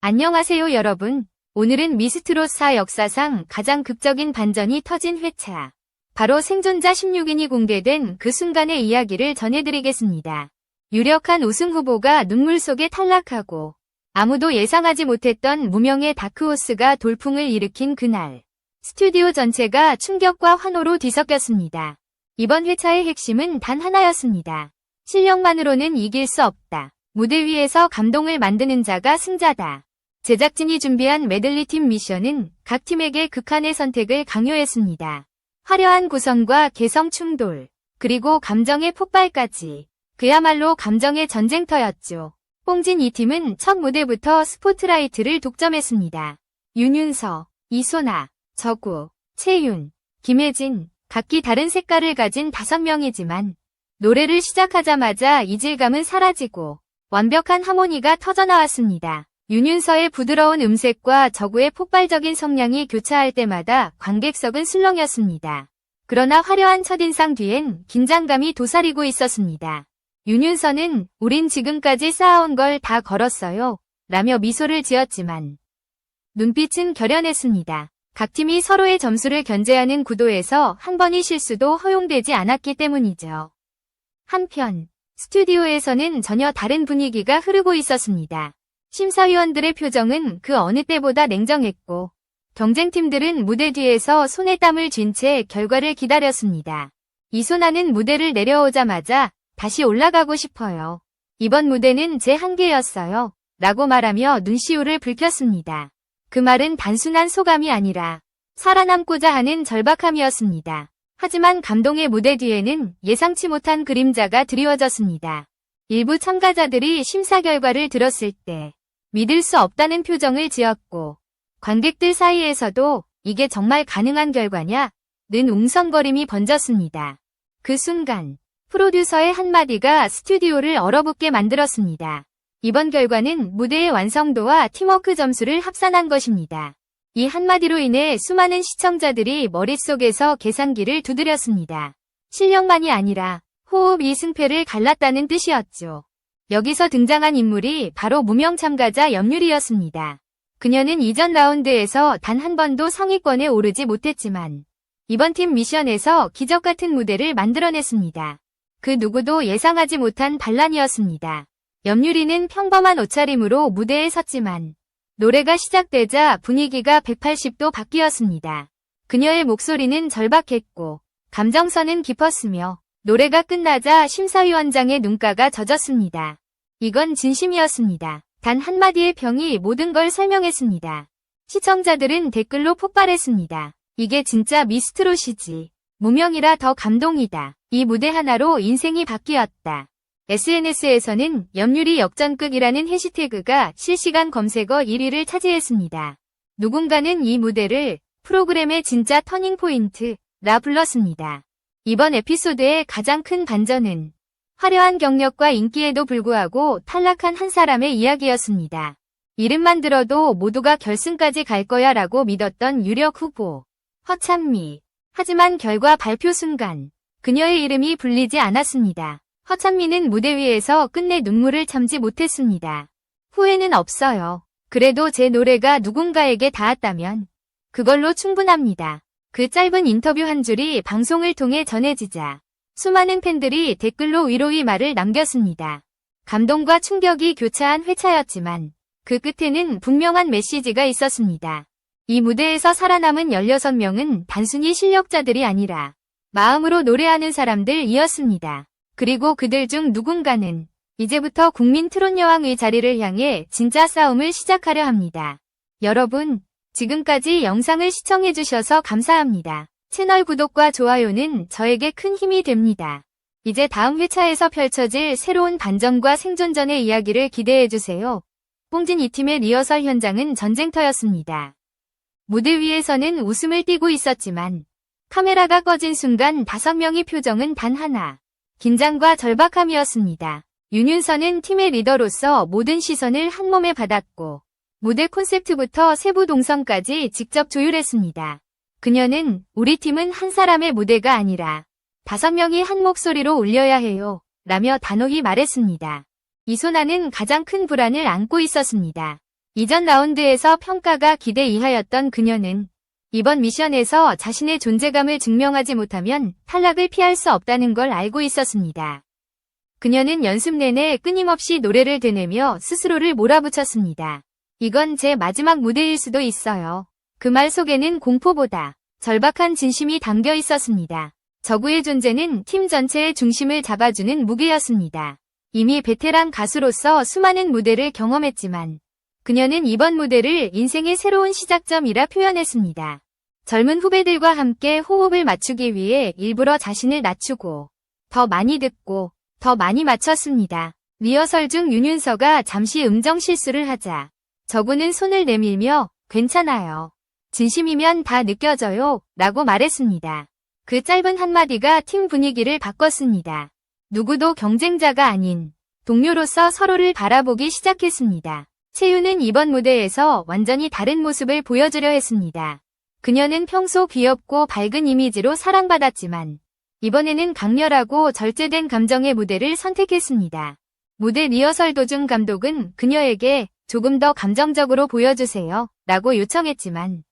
안녕하세요 여러분. 오늘은 미스트롯4 역사상 가장 극적인 반전이 터진 회차. 바로 생존자 16인이 공개된 그 순간의 이야기를 전해드리겠습니다. 유력한 우승 후보가 눈물 속에 탈락하고 아무도 예상하지 못했던 무명의 다크호스가 돌풍을 일으킨 그날. 스튜디오 전체가 충격과 환호로 뒤섞였습니다. 이번 회차의 핵심은 단 하나였습니다. 실력만으로는 이길 수 없다. 무대 위에서 감동을 만드는 자가 승자다. 제작진이 준비한 메들리팀 미션은 각 팀에게 극한의 선택을 강요했습니다. 화려한 구성과 개성 충돌, 그리고 감정의 폭발까지. 그야말로 감정의 전쟁터였죠. 뽕진 이 팀은 첫 무대부터 스포트라이트를 독점했습니다. 윤윤서, 이소나, 저구, 채윤, 김혜진, 각기 다른 색깔을 가진 5명이지만 노래를 시작하자마자 이질감은 사라지고 완벽한 하모니가 터져나왔습니다. 윤윤서의 부드러운 음색과 저구의 폭발적인 성량이 교차할 때마다 관객석은 술렁였습니다. 그러나 화려한 첫인상 뒤엔 긴장감이 도사리고 있었습니다. 윤윤서는 "우린 지금까지 쌓아온 걸 다 걸었어요" 라며 미소를 지었지만 눈빛은 결연했습니다. 각 팀이 서로의 점수를 견제하는 구도에서 한 번의 실수도 허용되지 않았기 때문이죠. 한편 스튜디오에서는 전혀 다른 분위기가 흐르고 있었습니다. 심사위원들의 표정은 그 어느 때보다 냉정했고 경쟁팀들은 무대 뒤에서 손에 땀을 쥔 채 결과를 기다렸습니다. 이소나는 무대를 내려오자마자 "다시 올라가고 싶어요. 이번 무대는 제 한계였어요" 라고 말하며 눈시울을 붉혔습니다. 그 말은 단순한 소감이 아니라 살아남고자 하는 절박함이었습니다. 하지만 감동의 무대 뒤에는 예상치 못한 그림자가 드리워졌습니다. 일부 참가자들이 심사 결과를 들었을 때 믿을 수 없다는 표정을 지었고 관객들 사이에서도 "이게 정말 가능한 결과냐?" 는 웅성거림이 번졌습니다. 그 순간 프로듀서의 한마디가 스튜디오를 얼어붙게 만들었습니다. 이번 결과는 무대의 완성도와 팀워크 점수를 합산한 것입니다. 이 한마디로 인해 수많은 시청자들이 머릿속에서 계산기를 두드렸습니다. 실력만이 아니라 호흡이 승패를 갈랐다는 뜻이었죠. 여기서 등장한 인물이 바로 무명 참가자 염유리였습니다. 그녀는 이전 라운드에서 단 한 번도 상위권에 오르지 못했지만 이번 팀 미션에서 기적 같은 무대를 만들어냈습니다. 그 누구도 예상하지 못한 반란이었습니다. 염유리는 평범한 옷차림으로 무대에 섰지만 노래가 시작되자 분위기가 180도 바뀌었습니다. 그녀의 목소리는 절박했고 감정선은 깊었으며 노래가 끝나자 심사위원장의 눈가가 젖었습니다. 이건 진심이었습니다. 단 한마디의 평이 모든 걸 설명했습니다. 시청자들은 댓글로 폭발했습니다. "이게 진짜 미스트롯이지. 무명이라 더 감동이다. 이 무대 하나로 인생이 바뀌었다." SNS에서는 염유리 역전극이라는 해시태그가 실시간 검색어 1위를 차지했습니다. 누군가는 이 무대를 프로그램의 진짜 터닝포인트라 불렀습니다. 이번 에피소드의 가장 큰 반전은 화려한 경력과 인기에도 불구하고 탈락한 한 사람의 이야기였습니다. 이름만 들어도 모두가 결승까지 갈 거야 라고 믿었던 유력 후보 허찬미. 하지만 결과 발표 순간 그녀의 이름이 불리지 않았습니다. 허찬미는 무대 위에서 끝내 눈물을 참지 못했습니다. "후회는 없어요. 그래도 제 노래가 누군가에게 닿았다면 그걸로 충분합니다." 그 짧은 인터뷰 한 줄이 방송을 통해 전해지자 수많은 팬들이 댓글로 위로의 말을 남겼습니다. 감동과 충격이 교차한 회차였지만 그 끝에는 분명한 메시지가 있었습니다. 이 무대에서 살아남은 16명은 단순히 실력자들이 아니라 마음으로 노래하는 사람들이었습니다. 그리고 그들 중 누군가는 이제부터 국민 트롯 여왕의 자리를 향해 진짜 싸움을 시작하려 합니다. 여러분, 지금까지 영상을 시청해주셔서 감사합니다. 채널 구독과 좋아요는 저에게 큰 힘이 됩니다. 이제 다음 회차에서 펼쳐질 새로운 반전과 생존전의 이야기를 기대해주세요. 뽕진 이 팀의 리허설 현장은 전쟁터였습니다. 무대 위에서는 웃음을 띠고 있었지만 카메라가 꺼진 순간 5명의 표정은 단 하나. 긴장과 절박함이었습니다. 윤윤서는 팀의 리더로서 모든 시선을 한 몸에 받았고 무대 콘셉트부터 세부 동선까지 직접 조율했습니다. 그녀는 "우리 팀은 한 사람의 무대가 아니라 5명이 한 목소리로 울려야 해요 라며 단호히 말했습니다. 이소나는 가장 큰 불안을 안고 있었습니다. 이전 라운드에서 평가가 기대 이하였던 그녀는 이번 미션에서 자신의 존재감을 증명하지 못하면 탈락을 피할 수 없다는 걸 알고 있었습니다. 그녀는 연습 내내 끊임없이 노래를 되뇌며 스스로를 몰아붙였습니다. 이건 제 마지막 무대일 수도 있어요. 그 말 속에는 공포보다 절박한 진심이 담겨 있었습니다. 저구의 존재는 팀 전체의 중심을 잡아주는 무게였습니다. 이미 베테랑 가수로서 수많은 무대를 경험했지만 그녀는 이번 무대를 인생의 새로운 시작점이라 표현했습니다. 젊은 후배들과 함께 호흡을 맞추기 위해 일부러 자신을 낮추고 더 많이 듣고 더 많이 맞췄습니다. 리허설 중 윤윤서가 잠시 음정 실수를 하자 저구는 손을 내밀며 괜찮아요. 진심이면 다 느껴져요 라고 말했습니다. 그 짧은 한마디가 팀 분위기를 바꿨습니다. 누구도 경쟁자가 아닌 동료로서 서로를 바라보기 시작했습니다. 채유는 이번 무대에서 완전히 다른 모습을 보여주려 했습니다. 그녀는 평소 귀엽고 밝은 이미지로 사랑받았지만 이번에는 강렬하고 절제된 감정의 무대를 선택했습니다. 무대 리허설 도중 감독은 그녀에게 조금 더 감정적으로 보여주세요 라고 요청했지만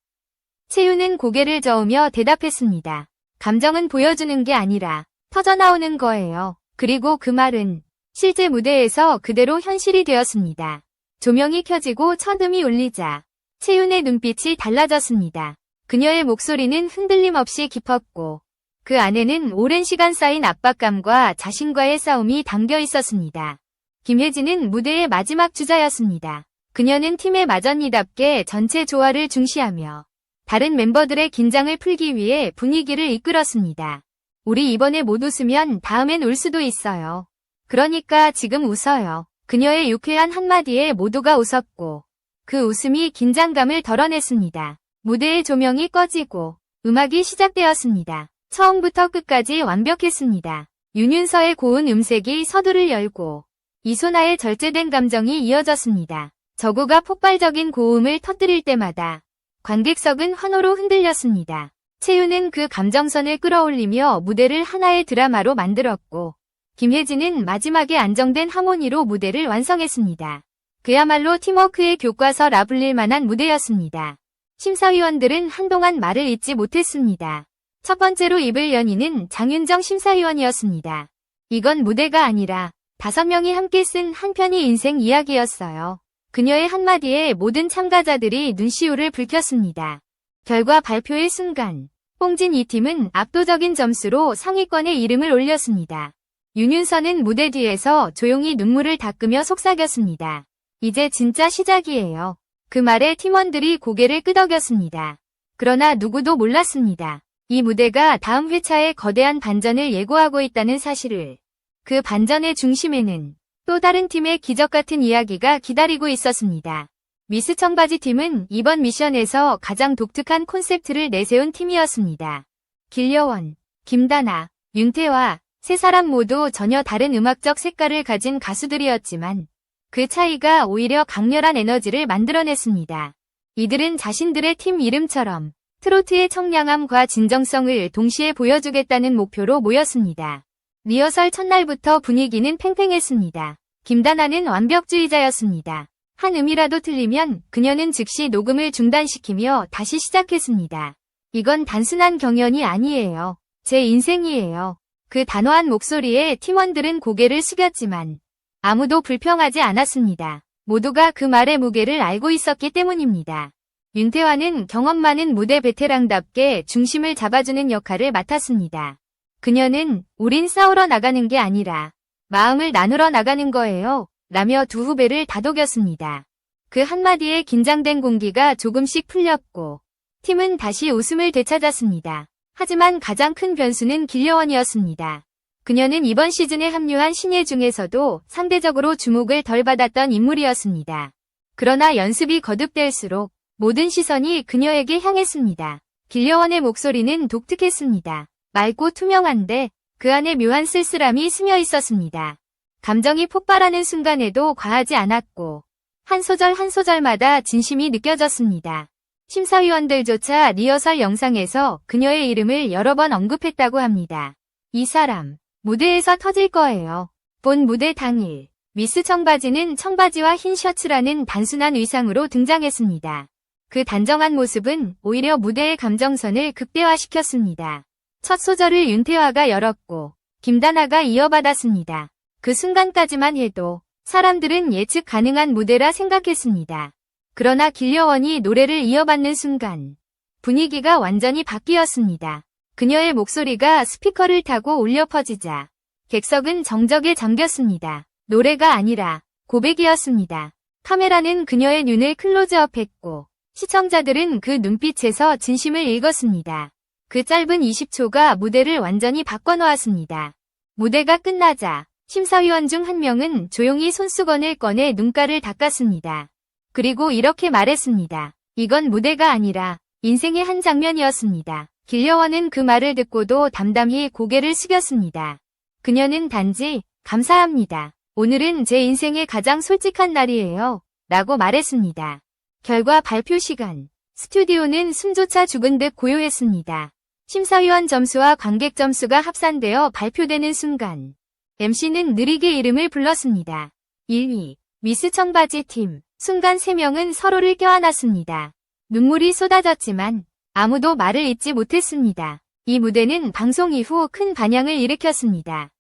채유는 고개를 저으며 대답했습니다. 감정은 보여주는 게 아니라 터져나오는 거예요. 그리고 그 말은 실제 무대에서 그대로 현실이 되었습니다. 조명이 켜지고 첫 음이 울리자 채윤의 눈빛이 달라졌습니다. 그녀의 목소리는 흔들림 없이 깊었고 그 안에는 오랜 시간 쌓인 압박감과 자신과의 싸움이 담겨 있었습니다. 김혜진은 무대의 마지막 주자였습니다. 그녀는 팀의 맏언니답게 전체 조화를 중시하며 다른 멤버들의 긴장을 풀기 위해 분위기를 이끌었습니다. 우리 이번에 못 웃으면 다음엔 울 수도 있어요. 그러니까 지금 웃어요. 그녀의 유쾌한 한마디에 모두가 웃었고 그 웃음이 긴장감을 덜어냈습니다. 무대의 조명이 꺼지고 음악이 시작되었습니다. 처음부터 끝까지 완벽했습니다. 윤윤서의 고운 음색이 서두를 열고 이소나의 절제된 감정이 이어졌습니다. 저구가 폭발적인 고음을 터뜨릴 때마다 관객석은 환호로 흔들렸습니다. 채유는 그 감정선을 끌어올리며 무대를 하나의 드라마로 만들었고 김혜진은 마지막에 안정된 하모니로 무대를 완성했습니다. 그야말로 팀워크의 교과서라 불릴 만한 무대였습니다. 심사위원들은 한동안 말을 잇지 못했습니다. 첫 번째로 입을 연인은 장윤정 심사위원이었습니다. 이건 무대가 아니라 5명이 함께 쓴 한 편의 인생 이야기였어요. 그녀의 한마디에 모든 참가자들이 눈시울을 붉혔습니다. 결과 발표의 순간 뽕진 이 팀은 압도적인 점수로 상위권에 이름을 올렸습니다. 윤윤서는 무대 뒤에서 조용히 눈물을 닦으며 속삭였습니다. 이제 진짜 시작이에요. 그 말에 팀원들이 고개를 끄덕였습니다. 그러나 누구도 몰랐습니다. 이 무대가 다음 회차의 거대한 반전을 예고하고 있다는 사실을. 그 반전의 중심에는 또 다른 팀의 기적 같은 이야기가 기다리고 있었습니다. 미스 청바지 팀은 이번 미션에서 가장 독특한 콘셉트를 내세운 팀이었습니다. 길려원, 김다나, 윤태화 세 사람 모두 전혀 다른 음악적 색깔을 가진 가수들이었지만 그 차이가 오히려 강렬한 에너지를 만들어냈습니다. 이들은 자신들의 팀 이름처럼 트로트의 청량함과 진정성을 동시에 보여주겠다는 목표로 모였습니다. 리허설 첫날부터 분위기는 팽팽했습니다. 김다나는 완벽주의자였습니다. 한 음이라도 틀리면 그녀는 즉시 녹음을 중단시키며 다시 시작했습니다. 이건 단순한 경연이 아니에요. 제 인생이에요. 그 단호한 목소리에 팀원들은 고개를 숙였지만 아무도 불평하지 않았습니다. 모두가 그 말의 무게를 알고 있었기 때문입니다. 윤태화는 경험 많은 무대 베테랑답게 중심을 잡아주는 역할을 맡았습니다. 그녀는 우린 싸우러 나가는 게 아니라 마음을 나누러 나가는 거예요. 라며 두 후배를 다독였습니다. 그 한마디에 긴장된 공기가 조금씩 풀렸고 팀은 다시 웃음을 되찾았습니다. 하지만 가장 큰 변수는 길려원이었습니다. 그녀는 이번 시즌에 합류한 신예 중에서도 상대적으로 주목을 덜 받았던 인물이었습니다. 그러나 연습이 거듭될수록 모든 시선이 그녀에게 향했습니다. 길려원의 목소리는 독특했습니다. 맑고 투명한데 그 안에 묘한 쓸쓸함이 스며 있었습니다. 감정이 폭발하는 순간에도 과하지 않았고 한 소절 한 소절마다 진심이 느껴졌습니다. 심사위원들조차 리허설 영상에서 그녀의 이름을 여러 번 언급했다고 합니다. 이 사람, 무대에서 터질 거예요. 본 무대 당일, 미스 청바지는 청바지와 흰 셔츠라는 단순한 의상으로 등장했습니다. 그 단정한 모습은 오히려 무대의 감정선을 극대화시켰습니다. 첫 소절을 윤태화가 열었고 김다나가 이어받았습니다. 그 순간까지만 해도 사람들은 예측 가능한 무대라 생각했습니다. 그러나 길려원이 노래를 이어받는 순간 분위기가 완전히 바뀌었습니다. 그녀의 목소리가 스피커를 타고 울려 퍼지자 객석은 정적에 잠겼습니다. 노래가 아니라 고백이었습니다. 카메라는 그녀의 눈을 클로즈업했고 시청자들은 그 눈빛에서 진심을 읽었습니다. 그 짧은 20초가 무대를 완전히 바꿔놓았습니다. 무대가 끝나자 심사위원 중 한 명은 조용히 손수건을 꺼내 눈가를 닦았습니다. 그리고 이렇게 말했습니다. 이건 무대가 아니라 인생의 한 장면이었습니다. 길려원은 그 말을 듣고도 담담히 고개를 숙였습니다. 그녀는 단지 감사합니다. 오늘은 제 인생의 가장 솔직한 날이에요. 라고 말했습니다. 결과 발표 시간. 스튜디오는 숨조차 죽은 듯 고요했습니다. 심사위원 점수와 관객 점수가 합산되어 발표되는 순간 MC는 느리게 이름을 불렀습니다. 1위 미스 청바지 팀. 순간 3명은 서로를 껴안았습니다. 눈물이 쏟아졌지만 아무도 말을 잇지 못했습니다. 이 무대는 방송 이후 큰 반향을 일으켰습니다.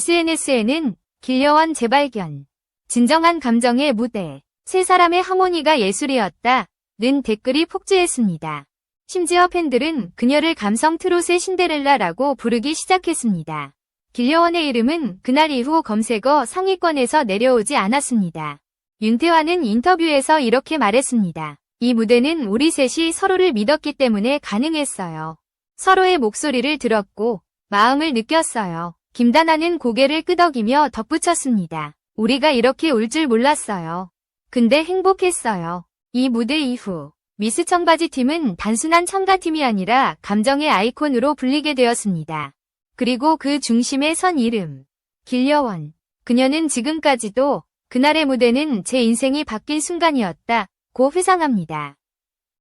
SNS에는 길려원 재발견, 진정한 감정의 무대, 세 사람의 하모니가 예술이었다 는 댓글이 폭주했습니다. 심지어 팬들은 그녀를 감성 트롯의 신데렐라라고 부르기 시작했습니다. 길려원의 이름은 그날 이후 검색어 상위권에서 내려오지 않았습니다. 윤태화는 인터뷰에서 이렇게 말했습니다. 이 무대는 우리 셋이 서로를 믿었기 때문에 가능했어요. 서로의 목소리를 들었고 마음을 느꼈어요. 김다나는 고개를 끄덕이며 덧붙였습니다. 우리가 이렇게 울 줄 몰랐어요. 근데 행복했어요. 이 무대 이후 미스 청바지 팀은 단순한 첨가팀이 아니라 감정의 아이콘으로 불리게 되었습니다. 그리고 그 중심에 선 이름, 길려원. 그녀는 지금까지도 그날의 무대는 제 인생이 바뀐 순간이었다고 회상합니다.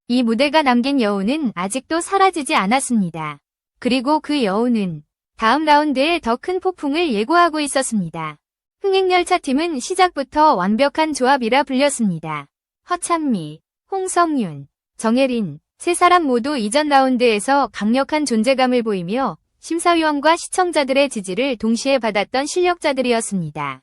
이 무대가 남긴 여운은 아직도 사라지지 않았습니다. 그리고 그 여운은 다음 라운드에 더 큰 폭풍을 예고하고 있었습니다. 흥행열차팀은 시작부터 완벽한 조합이라 불렸습니다. 허찬미, 홍성윤, 정혜린, 세 사람 모두 이전 라운드에서 강력한 존재감을 보이며 심사위원과 시청자들의 지지를 동시에 받았던 실력자들이었습니다.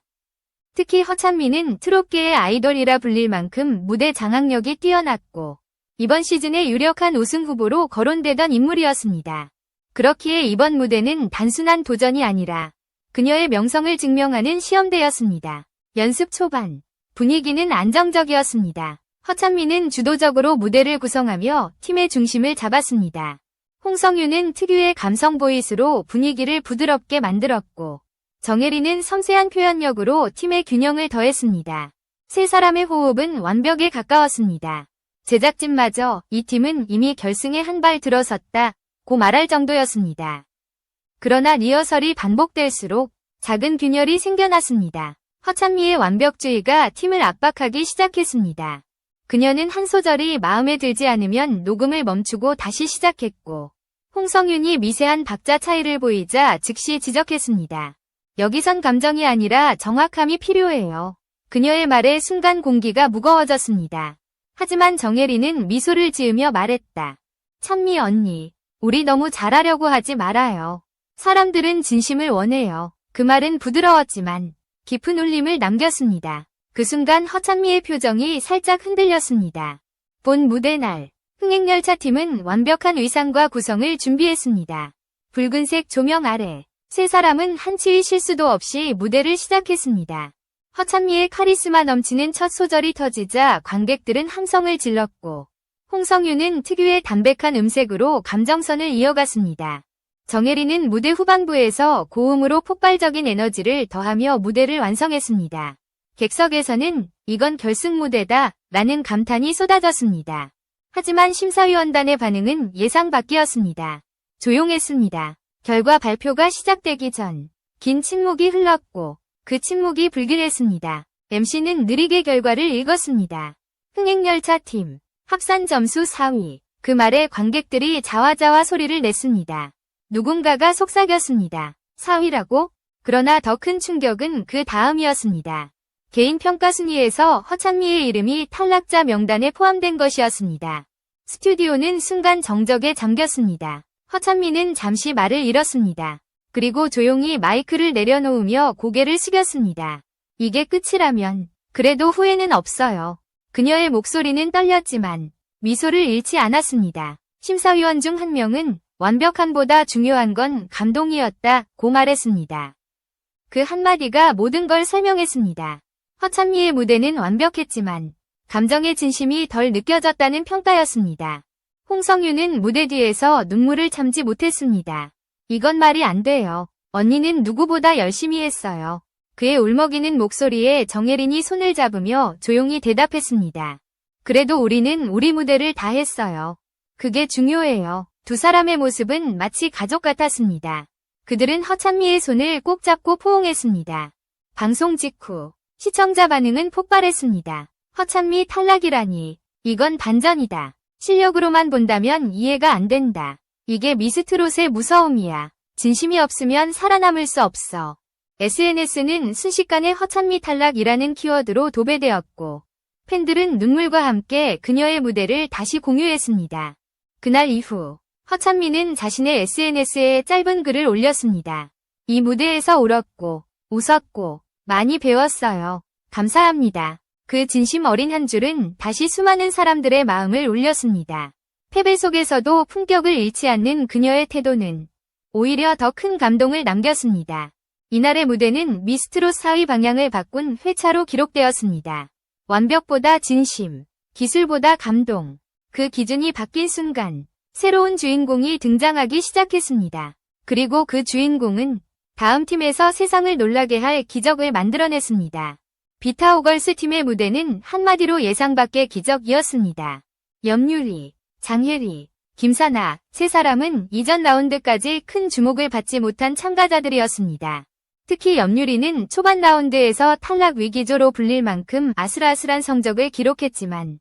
특히 허찬미는 트롯계의 아이돌이라 불릴 만큼 무대 장악력이 뛰어났고 이번 시즌의 유력한 우승 후보로 거론되던 인물이었습니다. 그렇기에 이번 무대는 단순한 도전이 아니라 그녀의 명성을 증명하는 시험대였습니다. 연습 초반, 분위기는 안정적이었습니다. 허찬미는 주도적으로 무대를 구성하며 팀의 중심을 잡았습니다. 홍성윤은 특유의 감성 보이스로 분위기를 부드럽게 만들었고 정혜리는 섬세한 표현력으로 팀의 균형을 더했습니다. 세 사람의 호흡은 완벽에 가까웠습니다. 제작진마저 이 팀은 이미 결승에 한 발 들어섰다고 말할 정도였습니다. 그러나 리허설이 반복될수록 작은 균열이 생겨났습니다. 허찬미의 완벽주의가 팀을 압박하기 시작했습니다. 그녀는 한 소절이 마음에 들지 않으면 녹음을 멈추고 다시 시작했고 홍성윤이 미세한 박자 차이를 보이자 즉시 지적했습니다. 여기선 감정이 아니라 정확함이 필요해요. 그녀의 말에 순간 공기가 무거워졌습니다. 하지만 정혜리는 미소를 지으며 말했다. 찬미 언니, 우리 너무 잘하려고 하지 말아요. 사람들은 진심을 원해요. 그 말은 부드러웠지만 깊은 울림을 남겼습니다. 그 순간 허찬미의 표정이 살짝 흔들렸습니다. 본 무대 날, 흥행열차팀은 완벽한 의상과 구성을 준비했습니다. 붉은색 조명 아래, 세 사람은 한치의 실수도 없이 무대를 시작했습니다. 허찬미의 카리스마 넘치는 첫 소절이 터지자 관객들은 함성을 질렀고 홍성윤은 특유의 담백한 음색으로 감정선을 이어갔습니다. 정혜리는 무대 후반부에서 고음으로 폭발적인 에너지를 더하며 무대를 완성했습니다. 객석에서는 이건 결승 무대다 라는 감탄이 쏟아졌습니다. 하지만 심사위원단의 반응은 예상 밖이었습니다. 조용했습니다. 결과 발표가 시작되기 전 긴 침묵이 흘렀고 그 침묵이 불길했습니다. MC는 느리게 결과를 읽었습니다. 흥행열차 팀, 합산 점수 4위. 그 말에 관객들이 자화자화 소리를 냈습니다. 누군가가 속삭였습니다. 4위라고? 그러나 더 큰 충격은 그 다음이었습니다. 개인 평가 순위에서 허찬미의 이름이 탈락자 명단에 포함된 것이었습니다. 스튜디오는 순간 정적에 잠겼습니다. 허찬미는 잠시 말을 잃었습니다. 그리고 조용히 마이크를 내려놓으며 고개를 숙였습니다. 이게 끝이라면 그래도 후회는 없어요. 그녀의 목소리는 떨렸지만 미소를 잃지 않았습니다. 심사위원 중 한 명은 완벽함보다 중요한 건 감동이었다고 말했습니다. 그 한마디가 모든 걸 설명했습니다. 허찬미의 무대는 완벽했지만 감정의 진심이 덜 느껴졌다는 평가였습니다. 홍성유는 무대 뒤에서 눈물을 참지 못했습니다. 이건 말이 안 돼요. 언니는 누구보다 열심히 했어요. 그의 울먹이는 목소리에 정혜린이 손을 잡으며 조용히 대답했습니다. 그래도 우리는 우리 무대를 다 했어요. 그게 중요해요. 두 사람의 모습은 마치 가족 같았습니다. 그들은 허찬미의 손을 꼭 잡고 포옹했습니다. 방송 직후 시청자 반응은 폭발했습니다. 허찬미 탈락이라니. 이건 반전이다. 실력으로만 본다면 이해가 안 된다. 이게 미스트롯의 무서움이야. 진심이 없으면 살아남을 수 없어. SNS는 순식간에 허찬미 탈락이라는 키워드로 도배되었고 팬들은 눈물과 함께 그녀의 무대를 다시 공유했습니다. 그날 이후 허찬미는 자신의 SNS에 짧은 글을 올렸습니다. 이 무대에서 울었고 웃었고 많이 배웠어요. 감사합니다. 그 진심 어린 한 줄은 다시 수많은 사람들의 마음을 울렸습니다. 패배 속에서도 품격을 잃지 않는 그녀의 태도는 오히려 더 큰 감동을 남겼습니다. 이날의 무대는 미스트롯 4위 방향을 바꾼 회차로 기록되었습니다. 완벽보다 진심, 기술보다 감동. 그 기준이 바뀐 순간 새로운 주인공이 등장하기 시작했습니다. 그리고 그 주인공은 다음 팀에서 세상을 놀라게 할 기적을 만들어냈습니다. 비타오걸스 팀의 무대는 한마디로 예상 밖의 기적이었습니다. 염유리, 장혜리, 김사나 세 사람은 이전 라운드까지 큰 주목을 받지 못한 참가자들이었습니다. 특히 염유리는 초반 라운드에서 탈락 위기조로 불릴 만큼 아슬아슬한 성적을 기록했지만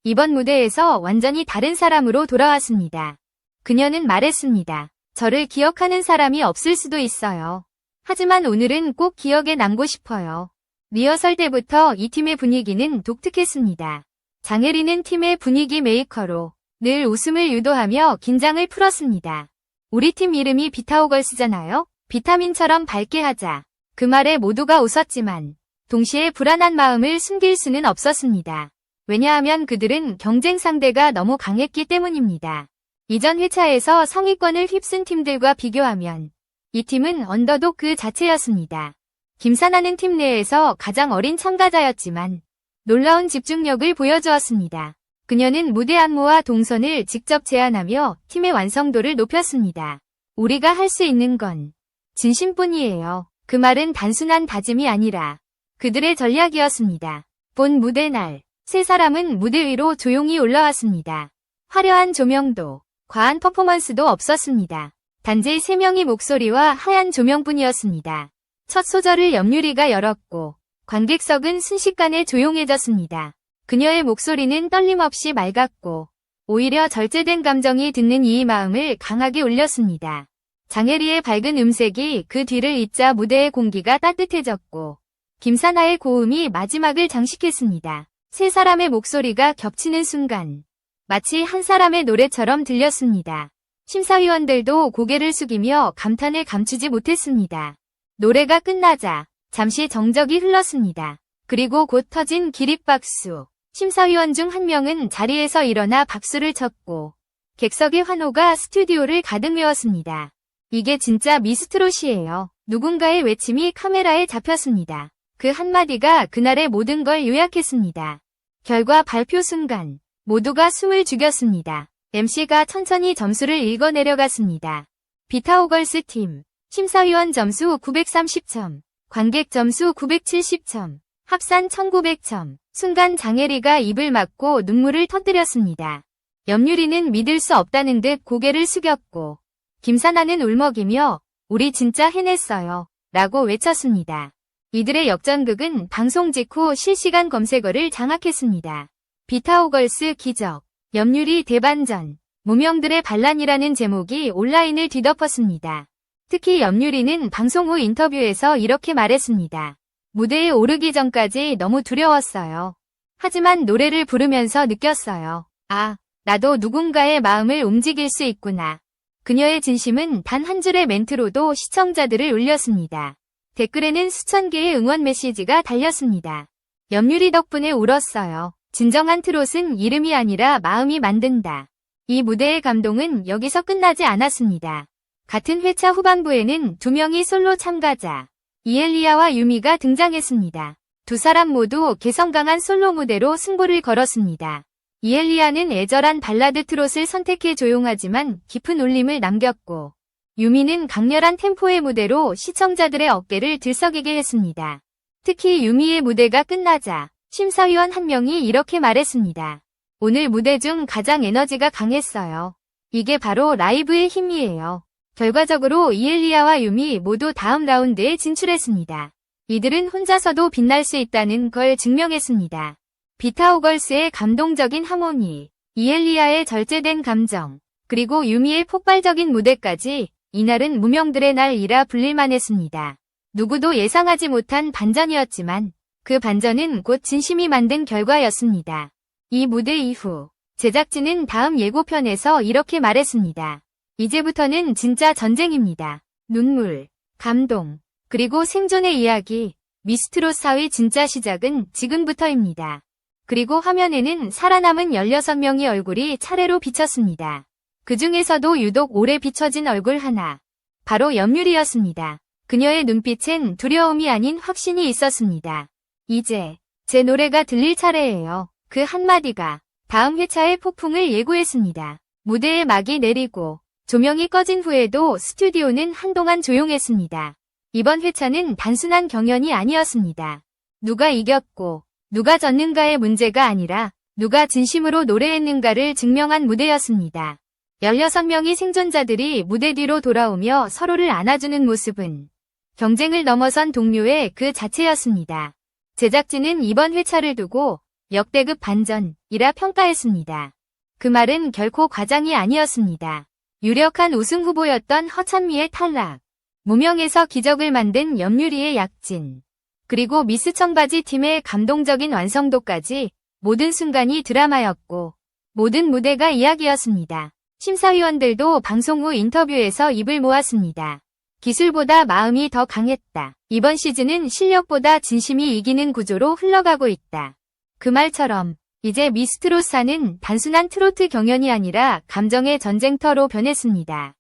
이번 무대에서 완전히 다른 사람으로 돌아왔습니다. 그녀는 말했습니다. 저를 기억하는 사람이 없을 수도 있어요. 하지만 오늘은 꼭 기억에 남고 싶어요. 리허설 때부터 이 팀의 분위기는 독특했습니다. 장혜리는 팀의 분위기 메이커로 늘 웃음을 유도하며 긴장을 풀었습니다. 우리 팀 이름이 비타오걸스잖아요? 비타민처럼 밝게 하자. 그 말에 모두가 웃었지만 동시에 불안한 마음을 숨길 수는 없었습니다. 왜냐하면 그들은 경쟁 상대가 너무 강했기 때문입니다. 이전 회차에서 상위권을 휩쓴 팀들과 비교하면 이 팀은 언더독 그 자체였습니다. 김사나는 팀 내에서 가장 어린 참가자였지만 놀라운 집중력을 보여주었습니다. 그녀는 무대 안무와 동선을 직접 제안하며 팀의 완성도를 높였습니다. 우리가 할 수 있는 건 진심뿐이에요. 그 말은 단순한 다짐이 아니라 그들의 전략이었습니다. 본 무대 날, 세 사람은 무대 위로 조용히 올라왔습니다. 화려한 조명도, 과한 퍼포먼스도 없었습니다. 단지 세 명의 목소리와 하얀 조명뿐이었습니다. 첫 소절을 염유리가 열었고 관객석은 순식간에 조용해졌습니다. 그녀의 목소리는 떨림 없이 맑았고 오히려 절제된 감정이 듣는 이 마음을 강하게 울렸습니다. 장혜리의 밝은 음색이 그 뒤를 잇자 무대의 공기가 따뜻해졌고 김사나의 고음이 마지막을 장식했습니다. 세 사람의 목소리가 겹치는 순간 마치 한 사람의 노래처럼 들렸습니다. 심사위원들도 고개를 숙이며 감탄을 감추지 못했습니다. 노래가 끝나자 잠시 정적이 흘렀습니다. 그리고 곧 터진 기립박수. 심사위원 중 한 명은 자리에서 일어나 박수를 쳤고 객석의 환호가 스튜디오를 가득 메웠습니다. 이게 진짜 미스트롯이에요. 누군가의 외침이 카메라에 잡혔습니다. 그 한마디가 그날의 모든 걸 요약했습니다. 결과 발표 순간 모두가 숨을 죽였습니다. MC가 천천히 점수를 읽어 내려갔습니다. 비타오걸스 팀 심사위원 점수 930점, 관객 점수 970점, 합산 1900점. 순간 장혜리가 입을 막고 눈물을 터뜨렸습니다. 염유리는 믿을 수 없다는 듯 고개를 숙였고 김사나는 울먹이며 우리 진짜 해냈어요 라고 외쳤습니다. 이들의 역전극은 방송 직후 실시간 검색어를 장악했습니다. 비타오걸스 기적, 염유리 대반전, 무명들의 반란이라는 제목이 온라인을 뒤덮었습니다. 특히 염유리는 방송 후 인터뷰에서 이렇게 말했습니다. 무대에 오르기 전까지 너무 두려웠어요. 하지만 노래를 부르면서 느꼈어요. 아, 나도 누군가의 마음을 움직일 수 있구나. 그녀의 진심은 단 한 줄의 멘트로도 시청자들을 울렸습니다. 댓글에는 수천 개의 응원 메시지가 달렸습니다. 염유리 덕분에 울었어요. 진정한 트롯은 이름이 아니라 마음이 만든다. 이 무대의 감동은 여기서 끝나지 않았습니다. 같은 회차 후반부에는 두 명의 솔로 참가자, 이엘리아와 유미가 등장했습니다. 두 사람 모두 개성 강한 솔로 무대로 승부를 걸었습니다. 이엘리아는 애절한 발라드 트롯을 선택해 조용하지만 깊은 울림을 남겼고, 유미는 강렬한 템포의 무대로 시청자들의 어깨를 들썩이게 했습니다. 특히 유미의 무대가 끝나자 심사위원 한 명이 이렇게 말했습니다. 오늘 무대 중 가장 에너지가 강했어요. 이게 바로 라이브의 힘이에요. 결과적으로 이엘리아와 유미 모두 다음 라운드에 진출했습니다. 이들은 혼자서도 빛날 수 있다는 걸 증명했습니다. 비타오걸스의 감동적인 하모니, 이엘리아의 절제된 감정, 그리고 유미의 폭발적인 무대까지 이날은 무명들의 날이라 불릴만 했습니다. 누구도 예상하지 못한 반전이었지만 그 반전은 곧 진심이 만든 결과였습니다. 이 무대 이후 제작진은 다음 예고편에서 이렇게 말했습니다. 이제부터는 진짜 전쟁입니다. 눈물, 감동, 그리고 생존의 이야기, 미스트롯 4의 진짜 시작은 지금부터입니다. 그리고 화면에는 살아남은 16명의 얼굴이 차례로 비쳤습니다. 그 중에서도 유독 오래 비춰진 얼굴 하나, 바로 염유리였습니다. 그녀의 눈빛엔 두려움이 아닌 확신이 있었습니다. 이제 제 노래가 들릴 차례예요. 그 한마디가 다음 회차의 폭풍을 예고했습니다. 무대에 막이 내리고 조명이 꺼진 후에도 스튜디오는 한동안 조용했습니다. 이번 회차는 단순한 경연이 아니었습니다. 누가 이겼고 누가 졌는가의 문제가 아니라 누가 진심으로 노래했는가를 증명한 무대였습니다. 16명의 생존자들이 무대 뒤로 돌아오며 서로를 안아주는 모습은 경쟁을 넘어선 동료의 그 자체였습니다. 제작진은 이번 회차를 두고 역대급 반전이라 평가했습니다. 그 말은 결코 과장이 아니었습니다. 유력한 우승 후보였던 허찬미의 탈락, 무명에서 기적을 만든 염유리의 약진, 그리고 미스 청바지 팀의 감동적인 완성도까지 모든 순간이 드라마였고 모든 무대가 이야기였습니다. 심사위원들도 방송 후 인터뷰에서 입을 모았습니다. 기술보다 마음이 더 강했다. 이번 시즌은 실력보다 진심이 이기는 구조로 흘러가고 있다. 그 말처럼 이제 미스트롯 4는 단순한 트로트 경연이 아니라 감정의 전쟁터로 변했습니다.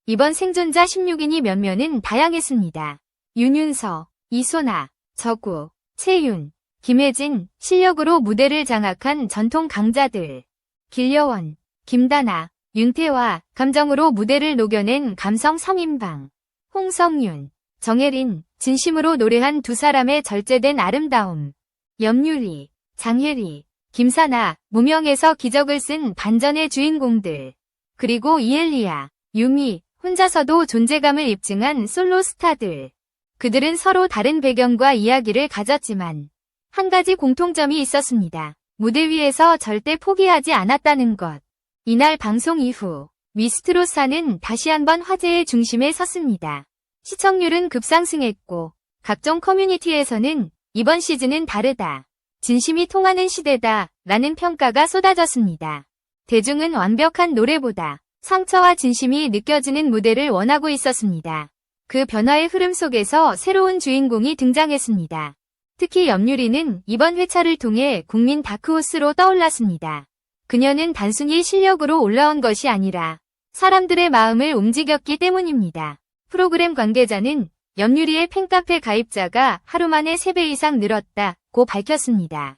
이번 생존자 16인이 면면은 다양했습니다. 윤윤서, 이소나, 저구, 채윤, 김혜진, 실력으로 무대를 장악한 전통 강자들, 길려원, 김다나, 윤태화, 감정으로 무대를 녹여낸 감성 3인방, 홍성윤, 정혜린, 진심으로 노래한 두 사람의 절제된 아름다움, 염유리, 장혜리, 김사나, 무명에서 기적을 쓴 반전의 주인공들, 그리고 이엘리아, 유미, 혼자서도 존재감을 입증한 솔로 스타들. 그들은 서로 다른 배경과 이야기를 가졌지만 한 가지 공통점이 있었습니다. 무대 위에서 절대 포기하지 않았다는 것. 이날 방송 이후 미스트롯 4는 다시 한번 화제의 중심에 섰습니다. 시청률은 급상승했고 각종 커뮤니티에서는 이번 시즌은 다르다, 진심이 통하는 시대다 라는 평가가 쏟아졌습니다. 대중은 완벽한 노래보다 상처와 진심이 느껴지는 무대를 원하고 있었습니다. 그 변화의 흐름 속에서 새로운 주인공이 등장했습니다. 특히 염유리는 이번 회차를 통해 국민 다크호스로 떠올랐습니다. 그녀는 단순히 실력으로 올라온 것이 아니라 사람들의 마음을 움직였기 때문입니다. 프로그램 관계자는 염유리의 팬카페 가입자가 하루 만에 3배 이상 늘었다고 밝혔습니다.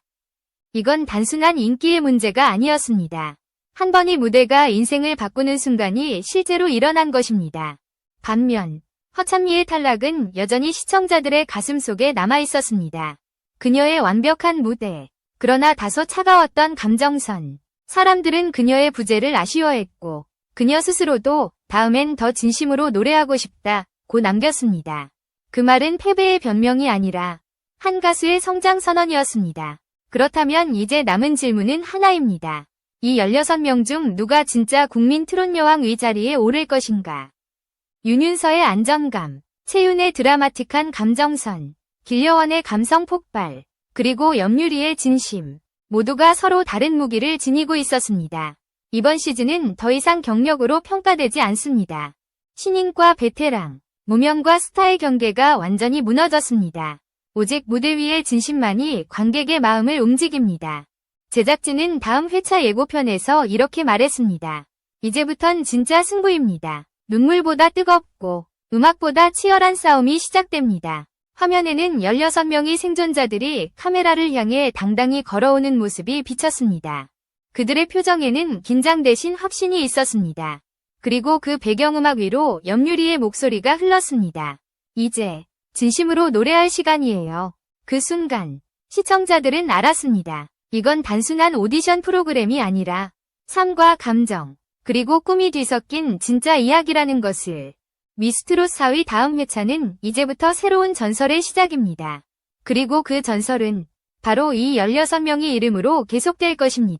이건 단순한 인기의 문제가 아니었습니다. 한 번의 무대가 인생을 바꾸는 순간이 실제로 일어난 것입니다. 반면 허찬미의 탈락은 여전히 시청자들의 가슴 속에 남아있었습니다. 그녀의 완벽한 무대, 그러나 다소 차가웠던 감정선. 사람들은 그녀의 부재를 아쉬워했고 그녀 스스로도 다음엔 더 진심으로 노래하고 싶다고 남겼습니다. 그 말은 패배의 변명이 아니라 한 가수의 성장 선언이었습니다. 그렇다면 이제 남은 질문은 하나입니다. 이 16명 중 누가 진짜 국민 트롯 여왕 위자리에 오를 것인가? 윤윤서의 안정감, 채윤의 드라마틱한 감정선, 길려원의 감성 폭발, 그리고 염유리의 진심, 모두가 서로 다른 무기를 지니고 있었습니다. 이번 시즌은 더 이상 경력으로 평가되지 않습니다. 신인과 베테랑, 무명과 스타의 경계가 완전히 무너졌습니다. 오직 무대 위의 진심만이 관객의 마음을 움직입니다. 제작진은 다음 회차 예고편에서 이렇게 말했습니다. 이제부턴 진짜 승부입니다. 눈물보다 뜨겁고 음악보다 치열한 싸움이 시작됩니다. 화면에는 16명의 생존자들이 카메라를 향해 당당히 걸어오는 모습이 비쳤습니다. 그들의 표정에는 긴장 대신 확신이 있었습니다. 그리고 그 배경음악 위로 염유리의 목소리가 흘렀습니다. 이제 진심으로 노래할 시간이에요. 그 순간 시청자들은 알았습니다. 이건 단순한 오디션 프로그램이 아니라 삶과 감정, 그리고 꿈이 뒤섞인 진짜 이야기라는 것을. 미스트롯 4의 다음 회차는 이제부터 새로운 전설의 시작입니다. 그리고 그 전설은 바로 이 16명의 이름으로 계속될 것입니다.